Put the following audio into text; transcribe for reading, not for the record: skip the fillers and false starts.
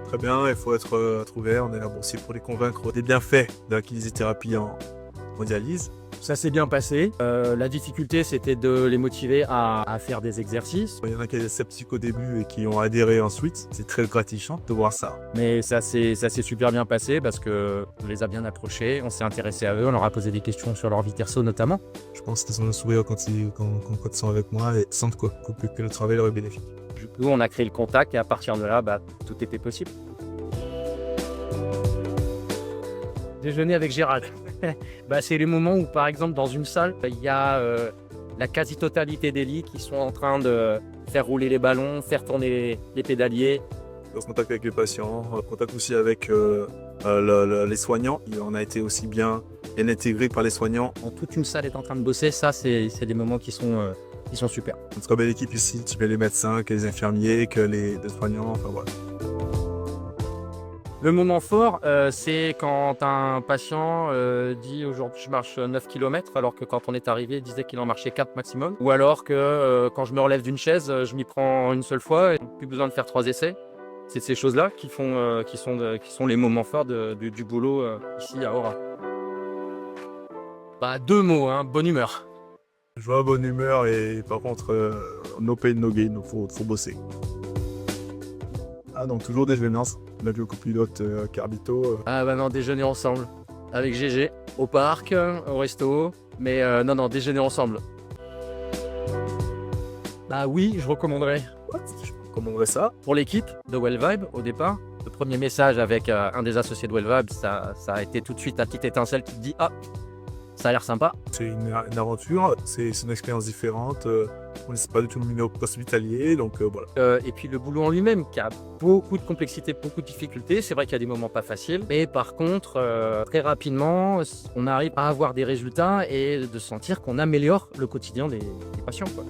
Très bien, il faut être ouvert. On est là aussi pour les convaincre des bienfaits de la kinésithérapie en dialyse. Ça s'est bien passé. La difficulté, c'était de les motiver à faire des exercices. Il y en a qui étaient sceptiques au début et qui ont adhéré ensuite. C'est très gratifiant de voir ça. Mais ça s'est super bien passé parce qu'on les a bien approchés, on s'est intéressé à eux, on leur a posé des questions sur leur vie perso notamment. Je pense qu'ils ont un sourire quand ils sont avec moi et sentent que le travail leur est bénéfique. Du coup, on a créé le contact et à partir de là, tout était possible. Déjeuner avec Gérald. C'est les moments où, par exemple, dans une salle, il y a la quasi-totalité des lits qui sont en train de faire rouler les ballons, faire tourner les pédaliers. En contact avec les patients, en contact aussi avec les soignants. On a été aussi bien intégré par les soignants. Quand toute une salle est en train de bosser, ça, c'est des moments qui sont super. On a une très belle équipe ici, tu mets les médecins, que les infirmiers, que les soignants, enfin voilà. Le moment fort, c'est quand un patient dit aujourd'hui je marche 9 km alors que quand on est arrivé, il disait qu'il en marchait 4 maximum. Ou alors que quand je me relève d'une chaise, je m'y prends une seule fois et plus besoin de faire 3 essais. C'est ces choses-là qui sont les moments forts du boulot ici à Aura. 2 mots, bonne humeur. Joie, bonne humeur et par contre, no pain, no gain, il faut bosser. Donc toujours déjeuner ensemble. On a vu au copilote Carbito. Non, déjeuner ensemble. Avec GG, au parc, au resto. Mais non, déjeuner ensemble. Oui, je recommanderais. Je recommanderais ça. Pour l'équipe de Well Vibe, au départ, le premier message avec un des associés de Well Vibe, ça a été tout de suite la petite étincelle qui te dit « Ah, ça a l'air sympa ». C'est une aventure, c'est une expérience différente. On n'est pas du tout le milieu hospitalier, donc voilà. Et puis le boulot en lui-même, qui a beaucoup de complexité, beaucoup de difficultés. C'est vrai qu'il y a des moments pas faciles, mais par contre, très rapidement, on arrive à avoir des résultats et de sentir qu'on améliore le quotidien des patients, quoi.